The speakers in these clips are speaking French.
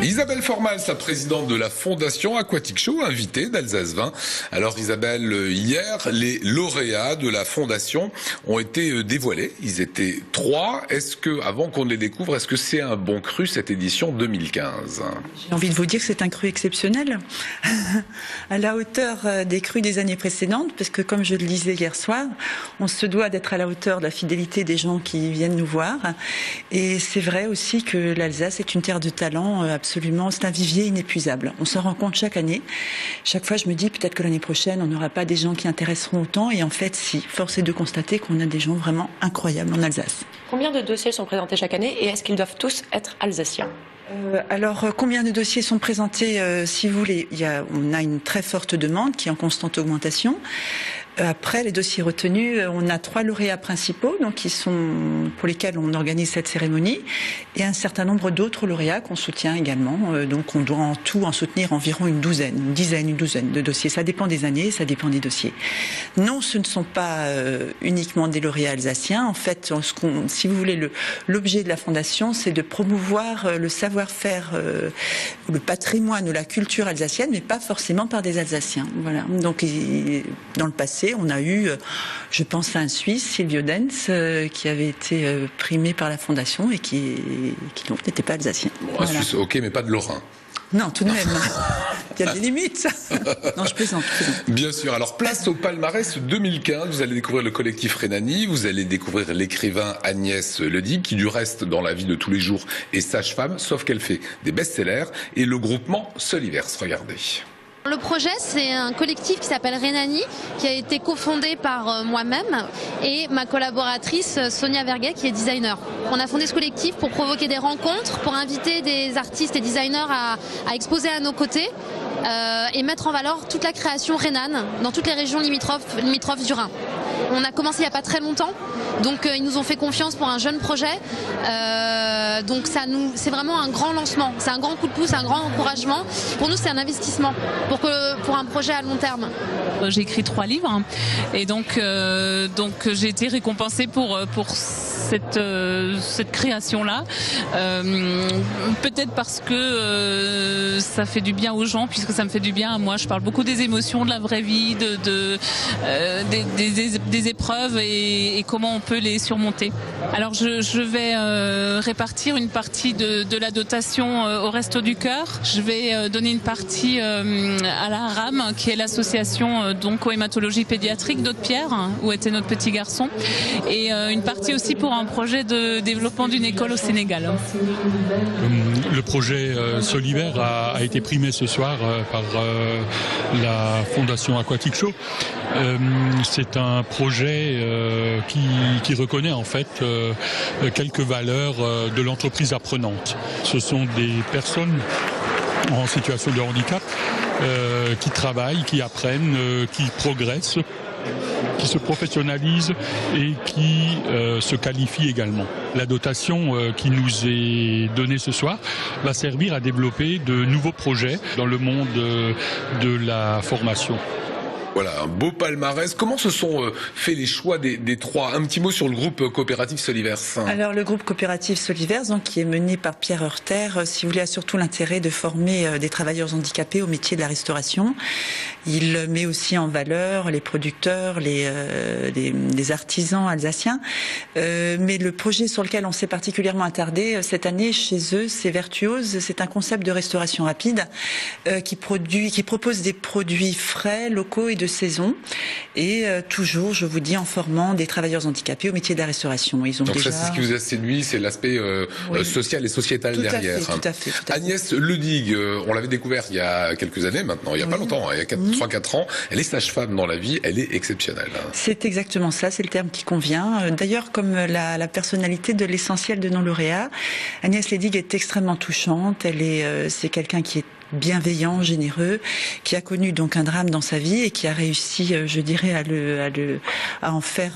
Isabelle Formals, la présidente de la Fondation Aquatic Show, invitée d'Alsace 20. Alors Isabelle, hier, les lauréats de la Fondation ont été dévoilés. Ils étaient 3. Est-ce que, avant qu'on les découvre, est-ce que c'est un bon cru cette édition 2015? J'ai envie de vous dire que c'est un cru exceptionnel, à la hauteur des crus des années précédentes, parce que comme je le disais hier soir, on se doit d'être à la hauteur de la fidélité des gens qui viennent nous voir. Et c'est vrai aussi que l'Alsace est une terre de talent absolument, c'est un vivier inépuisable. On s'en rend compte chaque année. Chaque fois, je me dis peut-être que l'année prochaine, on n'aura pas des gens qui intéresseront autant. Et en fait, si, force est de constater qu'on a des gens vraiment incroyables en Alsace. Combien de dossiers sont présentés chaque année et est-ce qu'ils doivent tous être alsaciens ? Alors, combien de dossiers sont présentés si vous voulez, on a une très forte demande qui est en constante augmentation. Après, les dossiers retenus, on a 3 lauréats principaux, donc pour lesquels on organise cette cérémonie, et un certain nombre d'autres lauréats qu'on soutient également. Donc, on doit en tout en soutenir environ une douzaine de dossiers. Ça dépend des années, ça dépend des dossiers. Non, ce ne sont pas uniquement des lauréats alsaciens. En fait, si vous voulez, l'objet de la Fondation, c'est de promouvoir le savoir-faire, le patrimoine ou la culture alsacienne, mais pas forcément par des Alsaciens. Voilà. Donc, dans le passé, on a eu, je pense à un Suisse, Silvio Denz, qui avait été primé par la Fondation et qui donc n'était pas alsacien. Bon, voilà. Un Suisse, ok, mais pas de Lorrain. Non, tout de même. Il y a des limites. Non, je plaisante. Bien sûr. Alors, place au palmarès 2015. Vous allez découvrir le collectif Rhénanie. Vous allez découvrir l'écrivain Agnès Ledig, qui du reste, dans la vie de tous les jours, est sage-femme, sauf qu'elle fait des best-sellers. Et le groupement Solivers. Regardez. Le projet, c'est un collectif qui s'appelle Rhénanie, qui a été cofondé par moi-même et ma collaboratrice Sonia Verguet, qui est designer. On a fondé ce collectif pour provoquer des rencontres, pour inviter des artistes et designers à exposer à nos côtés et mettre en valeur toute la création rhénane dans toutes les régions limitrophes du Rhin. On a commencé il n'y a pas très longtemps, donc ils nous ont fait confiance pour un jeune projet. Donc c'est vraiment un grand lancement, c'est un grand coup de pouce, un grand encouragement. Pour nous, c'est un investissement pour un projet à long terme. J'ai écrit 3 livres et donc j'ai été récompensée pour cette création-là. Peut-être parce que ça fait du bien aux gens, puisque ça me fait du bien à moi. Je parle beaucoup des émotions, de la vraie vie, des épreuves et comment on peut les surmonter. Alors je vais répartir une partie de la dotation au Resto du Cœur. Je vais donner une partie à la RAM, qui est l'association d'oncohématologie pédiatrique d'Aude-Pierre, où était notre petit garçon, et une partie aussi pour un projet de développement d'une école au Sénégal. Le projet Solivers a été primé ce soir par la Fondation Aquatic Show. C'est un projet qui reconnaît en fait quelques valeurs de l'entreprise apprenante. Ce sont des personnes en situation de handicap qui travaillent, qui apprennent, qui progressent, qui se professionnalisent et qui se qualifient également. La dotation qui nous est donnée ce soir va servir à développer de nouveaux projets dans le monde de la formation. Voilà, un beau palmarès. Comment se sont fait les choix des 3? Un petit mot sur le groupe coopératif Solivers. Alors, le groupe coopératif Solivers, donc, qui est mené par Pierre Heurter, si vous voulez, a surtout l'intérêt de former des travailleurs handicapés au métier de la restauration. Il met aussi en valeur les producteurs, les artisans alsaciens. Mais le projet sur lequel on s'est particulièrement attardé cette année chez eux, c'est Vertuose. C'est un concept de restauration rapide qui propose des produits frais, locaux et de saison, et toujours, je vous dis, en formant des travailleurs handicapés au métier de la restauration. Ils ont donc déjà... ça, c'est ce qui vous a séduit, c'est l'aspect social et sociétal derrière. Tout à fait. Agnès Ledig, on l'avait découvert il y a quelques années maintenant, il n'y a pas longtemps, il y a 3-4 ans. Elle est sage-femme dans la vie, elle est exceptionnelle. C'est exactement ça, c'est le terme qui convient. D'ailleurs, comme la personnalité de l'essentiel de nos lauréats, Agnès Ledig est extrêmement touchante. C'est quelqu'un qui est bienveillant, généreux, qui a connu donc un drame dans sa vie et qui a réussi, je dirais, à en faire.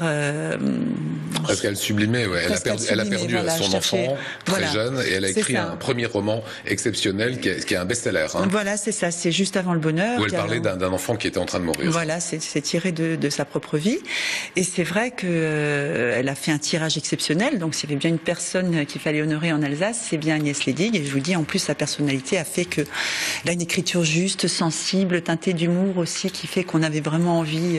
Parce qu'elle sublimait, ouais. Elle a perdu voilà, son enfant très jeune et elle a écrit un premier roman exceptionnel qui est un best-seller. Hein. Voilà, c'est ça. C'est Juste avant le bonheur. Où elle parlait d'un enfant qui était en train de mourir. Voilà, c'est tiré de sa propre vie. Et c'est vrai que elle a fait un tirage exceptionnel. Donc s'il y avait bien une personne qu'il fallait honorer en Alsace, c'est bien Agnès Ledig. Et je vous dis, en plus, sa personnalité a fait que elle a une écriture juste, sensible, teintée d'humour aussi, qui fait qu'on avait vraiment envie.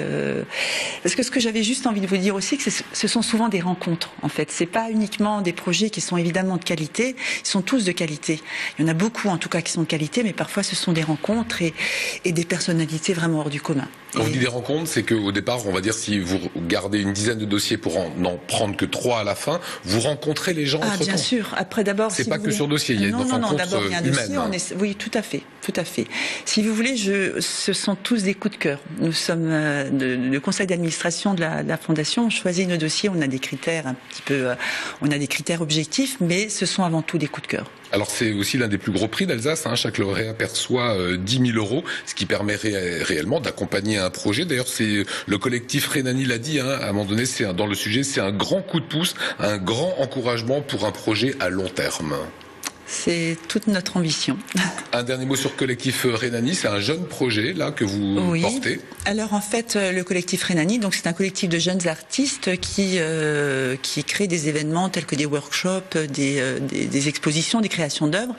Parce que ce que j'avais juste envie de vous dire aussi, que ce sont souvent des rencontres. En fait, c'est pas uniquement des projets qui sont évidemment de qualité. Ils sont tous de qualité. Il y en a beaucoup, en tout cas, qui sont de qualité, mais parfois ce sont des rencontres et des personnalités vraiment hors du commun. On dit des rencontres, c'est qu'au départ, on va dire, si vous gardez une dizaine de dossiers pour n'en prendre que 3 à la fin, vous rencontrez les gens entre-temps. Bien sûr. Après, d'abord, c'est pas que sur dossier, il y a une rencontre d'abord, il y a un dossier, oui, tout à fait. Si vous voulez, ce sont tous des coups de cœur. Nous sommes le conseil d'administration de la fondation. On choisit nos dossiers, on a des critères on a des critères objectifs, mais ce sont avant tout des coups de cœur. Alors c'est aussi l'un des plus gros prix d'Alsace. Hein. Chaque lauréat perçoit 10 000 €, ce qui permet réellement d'accompagner un projet. D'ailleurs, c'est le collectif Rhénanie l'a dit. Hein, à un moment donné, dans le sujet, c'est un grand coup de pouce, un grand encouragement pour un projet à long terme. C'est toute notre ambition. Un dernier mot sur collectif Rhénanie, c'est un jeune projet là que vous portez. Alors en fait, le collectif Rhénanie, donc c'est un collectif de jeunes artistes qui crée des événements tels que des workshops, des expositions, des créations d'œuvres.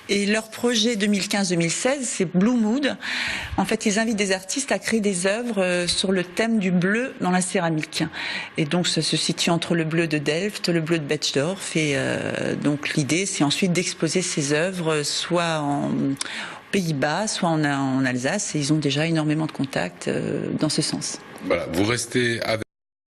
Et leur projet 2015-2016, c'est Blue Mood. En fait, ils invitent des artistes à créer des œuvres sur le thème du bleu dans la céramique. Et donc ça se situe entre le bleu de Delft, le bleu de Betschdorf. Et donc l'idée, c'est ensuite d'exposer ces œuvres soit en Pays-Bas, soit en Alsace, et ils ont déjà énormément de contacts dans ce sens. Voilà, vous restez avec